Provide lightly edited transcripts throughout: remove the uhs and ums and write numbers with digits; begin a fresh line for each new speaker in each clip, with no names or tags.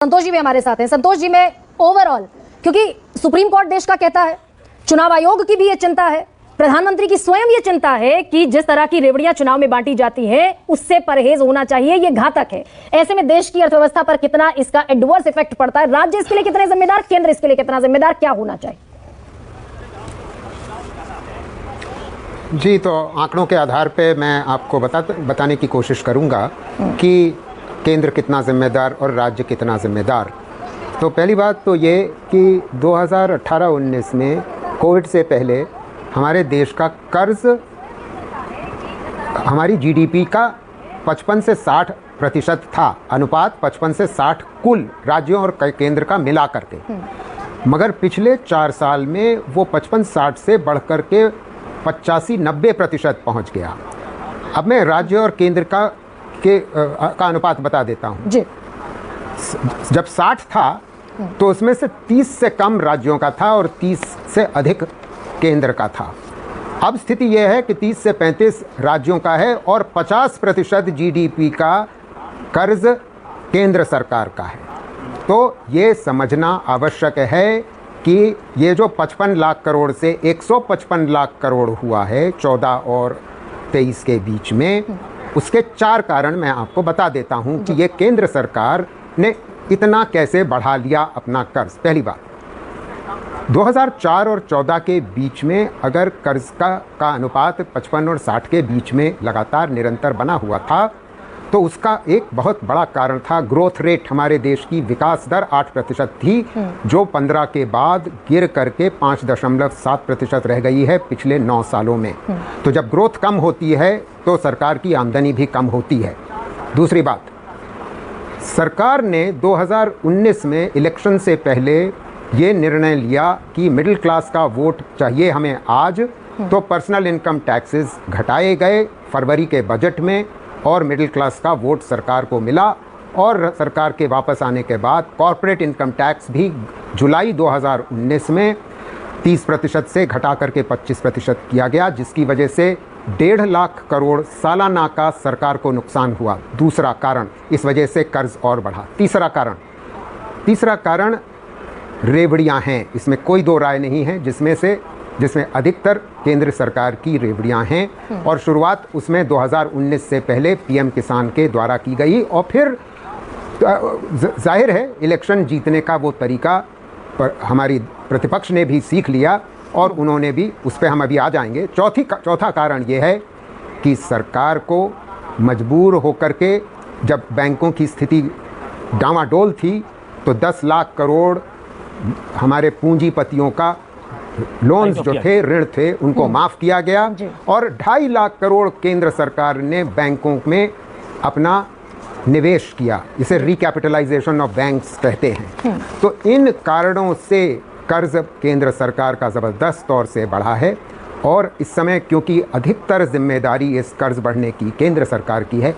संतोष जी भी हमारे साथ हैं। संतोष जी, में ओवरऑल, क्योंकि सुप्रीम कोर्ट देश का कहता है, चुनाव आयोग की भी ये चिंता है, प्रधानमंत्री की स्वयं ये चिंता है कि जिस तरह की रेवड़ियां चुनाव में बांटी जाती हैं उससे परहेज होना चाहिए, ये घातक है। ऐसे में देश की अर्थव्यवस्था पर कितना इसका एडवर्स इफेक्ट पड़ता है, राज्य इसके लिए कितने जिम्मेदार, केंद्र इसके लिए कितना जिम्मेदार, क्या होना चाहिए?
जी, तो आंकड़ों के आधार पे मैं आपको बताने की कोशिश करूंगा कि केंद्र कितना जिम्मेदार और राज्य कितना जिम्मेदार। तो पहली बात तो ये कि 2018-19 में कोविड से पहले हमारे देश का कर्ज हमारी जीडीपी का 55 से 60% था, अनुपात 55 से 60 कुल राज्यों और केंद्र का मिला करके। मगर पिछले 4 साल में वो 55-60 से बढ़कर के 85-90% पहुंच गया। अब मैं राज्य और केंद्र का अनुपात बता देता हूं।
जी।
जब 60 था तो उसमें से 30 से कम राज्यों का था और 30 से अधिक केंद्र का था। अब स्थिति यह है कि 30 से 35 राज्यों का है और 50% जीडीपी का कर्ज केंद्र सरकार का है। तो ये समझना आवश्यक है कि ये जो 55 लाख करोड़ से 155 लाख करोड़ हुआ है 14 और 23 के बीच में, उसके 4 कारण मैं आपको बता देता हूं कि ये केंद्र सरकार ने इतना कैसे बढ़ा लिया अपना कर्ज। पहली बात, 2004 और 14 के बीच में अगर कर्ज का अनुपात 55 और 60 के बीच में लगातार निरंतर बना हुआ था तो उसका एक बहुत बड़ा कारण था ग्रोथ रेट। हमारे देश की विकास दर 8% थी, जो 15 के बाद गिर करके 5.7% रह गई है पिछले 9 सालों में। तो जब ग्रोथ कम होती है तो सरकार की आमदनी भी कम होती है। दूसरी बात, सरकार ने 2019 में इलेक्शन से पहले ये निर्णय लिया कि मिडिल क्लास का वोट चाहिए हमें आज, तो पर्सनल इनकम टैक्सेस घटाए गए फरवरी के बजट में और मिडिल क्लास का वोट सरकार को मिला। और सरकार के वापस आने के बाद कॉर्पोरेट इनकम टैक्स भी जुलाई 2019 में 30% से घटा करके 25% किया गया, जिसकी वजह से 1.5 लाख करोड़ सालाना का सरकार को नुकसान हुआ। दूसरा कारण, इस वजह से कर्ज और बढ़ा। तीसरा कारण रेवड़ियां हैं, इसमें कोई दो राय नहीं है, जिसमें अधिकतर केंद्र सरकार की रेवड़ियां हैं। और शुरुआत उसमें 2019 से पहले पीएम किसान के द्वारा की गई और फिर जाहिर है इलेक्शन जीतने का वो तरीका पर हमारी प्रतिपक्ष ने भी सीख लिया और उन्होंने भी, उस पर हम अभी आ जाएंगे। चौथा कारण ये है कि सरकार को मजबूर होकर के, जब बैंकों की स्थिति डामाडोल थी तो 10 लाख करोड़ हमारे पूंजीपतियों का लोन्स जो थे, ऋण थे, उनको माफ़ किया गया और 2.5 लाख करोड़ केंद्र सरकार ने बैंकों में अपना निवेश किया। इसे रिकैपिटलाइजेशन ऑफ बैंक्स कहते हैं। तो इन कारणों से कर्ज केंद्र सरकार का ज़बरदस्त तौर से बढ़ा है और इस समय क्योंकि अधिकतर जिम्मेदारी इस कर्ज बढ़ने की केंद्र सरकार की है,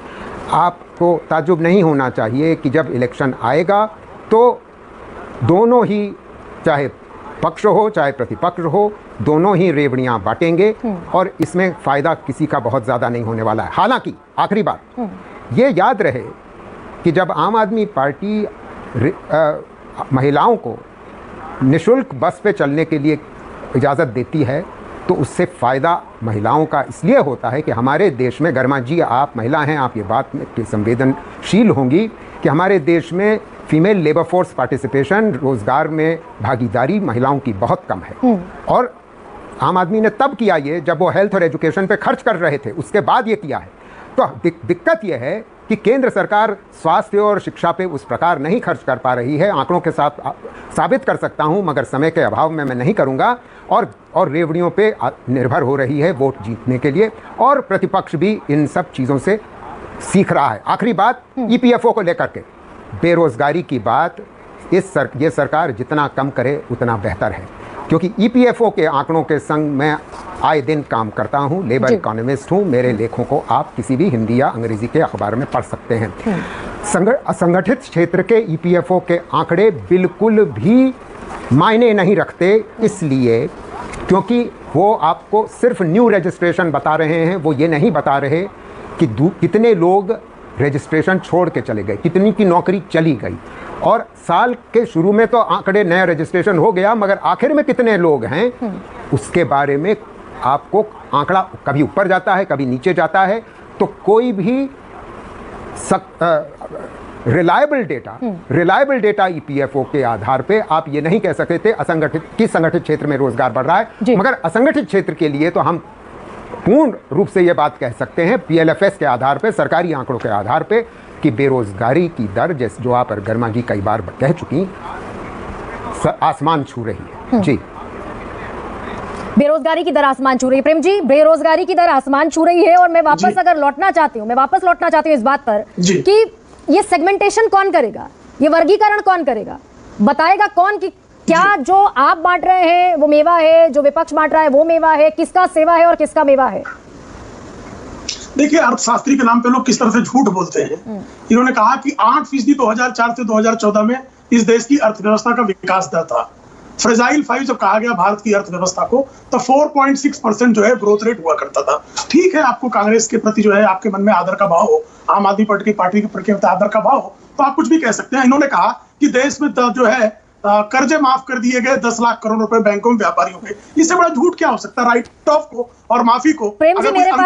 आपको ताज्जुब नहीं होना चाहिए कि जब इलेक्शन आएगा तो दोनों ही, चाहे पक्ष हो चाहे प्रतिपक्ष हो, दोनों ही रेवड़ियां बांटेंगे और इसमें फ़ायदा किसी का बहुत ज़्यादा नहीं होने वाला है। हालांकि आखिरी बात, ये याद रहे कि जब आम आदमी पार्टी महिलाओं को निःशुल्क बस पे चलने के लिए इजाज़त देती है तो उससे फ़ायदा महिलाओं का इसलिए होता है कि हमारे देश में, गर्मा जी आप महिला हैं, आप ये बात में संवेदनशील होंगी कि हमारे देश में फीमेल लेबर फोर्स पार्टिसिपेशन, रोज़गार में भागीदारी महिलाओं की बहुत कम है। और आम आदमी ने तब किया ये जब वो हेल्थ और एजुकेशन पे खर्च कर रहे थे, उसके बाद ये किया है। तो दिक्कत ये है कि केंद्र सरकार स्वास्थ्य और शिक्षा पे उस प्रकार नहीं खर्च कर पा रही है। आंकड़ों के साथ साबित कर सकता हूं, मगर समय के अभाव में मैं नहीं करूंगा। और रेवड़ियों पे निर्भर हो रही है वोट जीतने के लिए और प्रतिपक्ष भी इन सब चीज़ों से सीख रहा है। आखिरी बात, ईपीएफओ को लेकर के बेरोज़गारी की बात, ये सरकार जितना कम करे उतना बेहतर है, क्योंकि ईपीएफओ के आंकड़ों के संग मैं आए दिन काम करता हूं, लेबर इकोनॉमिस्ट हूं। मेरे लेखों को आप किसी भी हिंदी या अंग्रेजी के अखबार में पढ़ सकते हैं। असंगठित क्षेत्र के ईपीएफओ के आंकड़े बिल्कुल भी मायने नहीं रखते, इसलिए क्योंकि वो आपको सिर्फ न्यू रजिस्ट्रेशन बता रहे हैं, वो ये नहीं बता रहे कि कितने लोग रजिस्ट्रेशन छोड़ के चले गए, कितनी की नौकरी चली गई। और साल के शुरू में तो आंकड़े नया रजिस्ट्रेशन हो गया, मगर आखिर में कितने लोग हैं उसके बारे में आपको आंकड़ा कभी ऊपर जाता है, कभी नीचे जाता है। तो कोई भी रिलायबल डेटा ईपीएफओ के आधार पे आप ये नहीं कह सकते थे असंगठित कि संगठित क्षेत्र में रोजगार बढ़ रहा है। मगर असंगठित क्षेत्र के लिए तो हम पूर्ण रूप से ये बात कह सकते हैं पीएलएफएस के आधार पे, सरकारी आंकड़ों के आधार पे, कि बेरोजगारी की दर, जैसे जो आप गर्मा जी कई बार कह चुकी, आसमान छू रही है। जी,
बेरोजगारी की दर आसमान छू रही है। प्रेम जी, बेरोजगारी की दर आसमान छू रही है और मैं वापस अगर लौटना चाहती हूँ इस बात पर कि ये सेगमेंटेशन कौन करेगा, ये वर्गीकरण कौन करेगा, बताएगा कौन कि क्या जो आप बांट रहे हैं वो मेवा है, जो विपक्ष बांट रहा है वो मेवा है, किसका सेवा है और किसका मेवा है?
देखिए, अर्थशास्त्री के नाम पे लोग किस तरह से झूठ बोलते हैं। इन्होंने कहा कि 8% 2004 से 2014 में इस देश की अर्थव्यवस्था का विकास दर था। फ्रेजाइल 5 जब कहा गया भारत की अर्थव्यवस्था को, तो 4.6% जो है ग्रोथ रेट हुआ करता था। ठीक है, आपको कांग्रेस के प्रति जो है आपके मन में आदर का भाव हो, आम आदमी पार्टी के प्रति आदर का भाव हो, तो आप कुछ भी कह सकते हैं। इन्होंने कहा कि देश में जो है कर्जे माफ कर दिए गए 10 लाख करोड़ रुपए बैंकों में व्यापारियों के। इससे बड़ा झूठ क्या हो सकता है? राइट ऑफ को और माफी को
प्रेम जी, मेरे पास